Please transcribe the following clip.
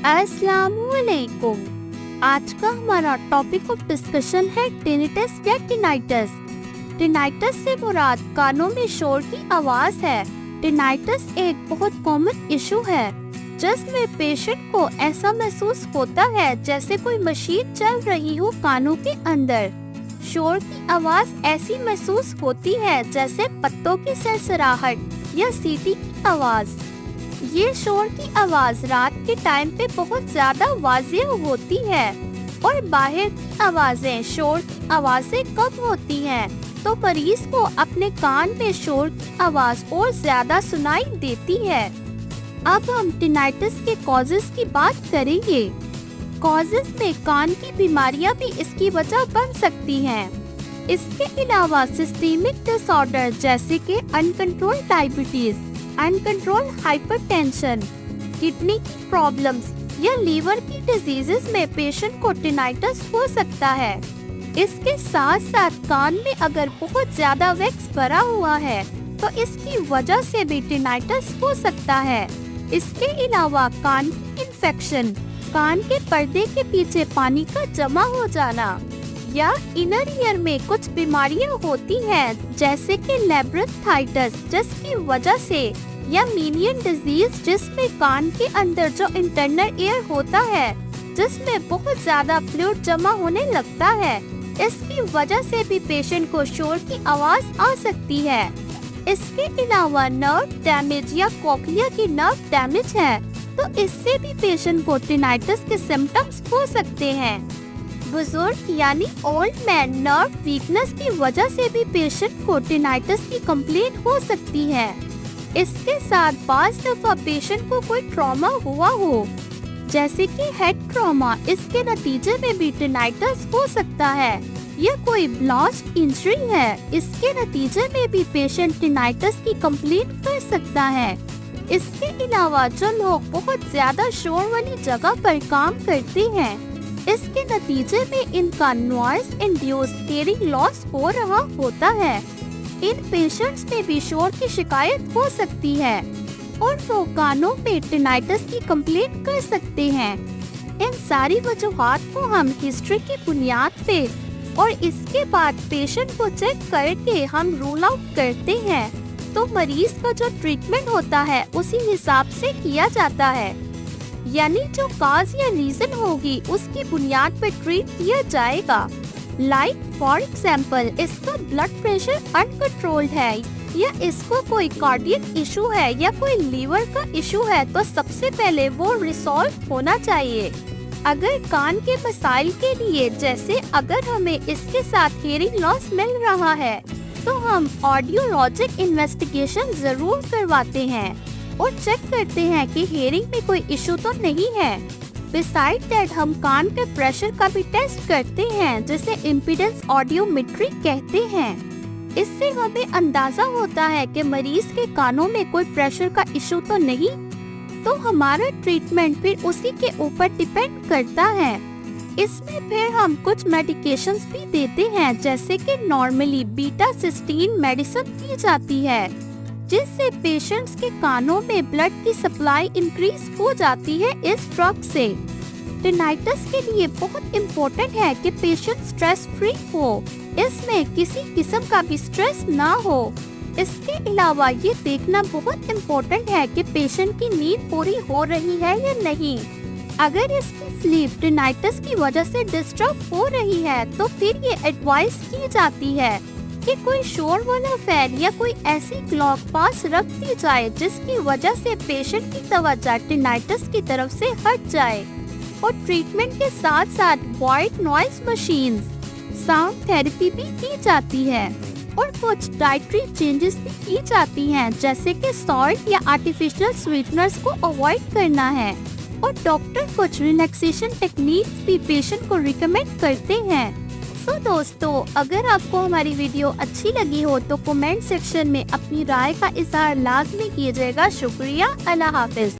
अस्सलाम वालेकुम। आज का हमारा टॉपिक ऑफ डिस्कशन है टिनिटस या टिनाइटस। टिनाइटस से मुराद कानों में शोर की आवाज है। टिनाइटस एक बहुत कॉमन इशू है जिसमें पेशेंट को ऐसा महसूस होता है जैसे कोई मशीन चल रही हो कानों के अंदर। शोर की आवाज ऐसी महसूस होती है जैसे पत्तों की सरसराहट या सीटी की आवाज। ये शोर की आवाज रात के टाइम पे बहुत ज्यादा वाज़ेह होती है और बाहर की आवाजें शोर की आवाजें कम होती हैं, तो मरीज को अपने कान में शोर की आवाज और ज्यादा सुनाई देती है। अब हम टिनाइटस के कॉजेस की बात करेंगे। कॉजेस में कान की बीमारियां भी इसकी वजह बन सकती हैं। इसके अलावा सिस्टेमिक डिसऑर्डर जैसे कि uncontrolled diabetes, uncontrolled hypertension, kidney की प्रॉब्लम्स या लीवर की डिजीजेस में पेशेंट को टिनाइटस हो सकता है। इसके साथ साथ कान में अगर बहुत ज्यादा वैक्स भरा हुआ है तो इसकी वजह से भी टिनाइटस हो सकता है। इसके अलावा कान की इन्फेक्शन, कान के पर्दे के पीछे पानी का जमा हो जाना या इनर ईयर में कुछ बीमारियां होती हैं जैसे कि लेब्रिथाइटिस जिसकी वजह से, या मीनियन डिजीज जिसमें कान के अंदर जो इंटरनल एयर होता है जिसमें बहुत ज्यादा फ्लूइड जमा होने लगता है, इसकी वजह से भी पेशेंट को शोर की आवाज आ सकती है। इसके अलावा नर्व डैमेज या कॉक्लिया की नर्व डैमेज है तो इससे भी पेशेंट को टिनाइटस के सिम्टम्स हो सकते हैं। बुजुर्ग यानी ओल्ड मैन नर्व वीकनेस की वजह से भी पेशेंट को टिनाइटस की कंप्लेंट हो सकती है। इसके साथ बाज़ दफा पेशेंट को कोई ट्रॉमा हुआ हो जैसे कि हेड ट्रॉमा, इसके नतीजे में भी टिनाइटस हो सकता है। या कोई ब्लास्ट इंजरी है, इसके नतीजे में भी पेशेंट टिनाइटस की कंप्लेंट कर सकता है। इसके अलावा जो लोग बहुत ज्यादा शोर वाली जगह पर काम करते हैं, इसके नतीजे में इनका नॉइज इंड्यूस्ड हियरिंग लॉस हो रहा होता है। इन पेशेंट्स में भी शोर की शिकायत हो सकती है और वो कानों में टिनाइटस की कंप्लेंट कर सकते हैं। इन सारी वजूहात को हम हिस्ट्री की बुनियाद पे और इसके बाद पेशेंट को चेक करके हम रूल आउट करते हैं, तो मरीज का जो ट्रीटमेंट होता है उसी हिसाब से किया जाता है। यानी जो काज या रीजन होगी उसकी बुनियाद पर ट्रीट किया जाएगा। लाइक फॉर एग्जाम्पल इसका ब्लड प्रेशर अनकंट्रोल्ड है या इसको कोई कार्डियक इशू है या कोई लीवर का इशू है तो सबसे पहले वो रिसॉल्व होना चाहिए। अगर कान के मसाइल के लिए, जैसे अगर हमें इसके साथ हियरिंग लॉस मिल रहा है तो हम ऑडियोलॉजिक इन्वेस्टिगेशन जरूर करवाते हैं और चेक करते हैं कि हियरिंग में कोई इशू तो नहीं है। बिसाइड दैट हम कान के प्रेशर का भी टेस्ट करते हैं जिसे इम्पीडेंस ऑडियोमेट्री कहते हैं। इससे हमें अंदाजा होता है कि मरीज के कानों में कोई प्रेशर का इशू तो नहीं, तो हमारा ट्रीटमेंट फिर उसी के ऊपर डिपेंड करता है। इसमें फिर हम कुछ मेडिकेशंस भी देते हैं जैसे कि नॉर्मली बीटा सिस्टीन मेडिसिन दी जाती है जिससे पेशेंट्स के कानों में ब्लड की सप्लाई इंक्रीज हो जाती है इस ड्रग से। टिनाइटस के लिए बहुत इम्पोर्टेंट है कि पेशेंट स्ट्रेस फ्री हो, इसमें किसी किस्म का भी स्ट्रेस ना हो। इसके अलावा ये देखना बहुत इम्पोर्टेंट है कि पेशेंट की नींद पूरी हो रही है या नहीं। अगर इसकी स्लीप टिनाइटस की वजह से डिस्टर्ब हो रही है तो फिर ये एडवाइस की जाती है कि कोई शोर वाला फैन या कोई ऐसी क्लॉक पास रख दी जाए जिसकी वजह से पेशेंट की तवज्जो टिनाइटस की तरफ से हट जाए। और ट्रीटमेंट के साथ साथ white noise machines, sound therapy भी की जाती है और कुछ डाइटरी चेंजेस भी की जाती हैं जैसे कि सॉल्ट या आर्टिफिशियल स्वीटनर्स को अवॉइड करना है। और डॉक्टर कुछ रिलैक्सेशन टेक्निक्स भी पेशेंट को रिकमेंड करते हैं। तो दोस्तों, अगर आपको हमारी वीडियो अच्छी लगी हो तो कमेंट सेक्शन में अपनी राय का इज़हार लाजमी कीजिएगा। शुक्रिया। अल्लाह हाफिज।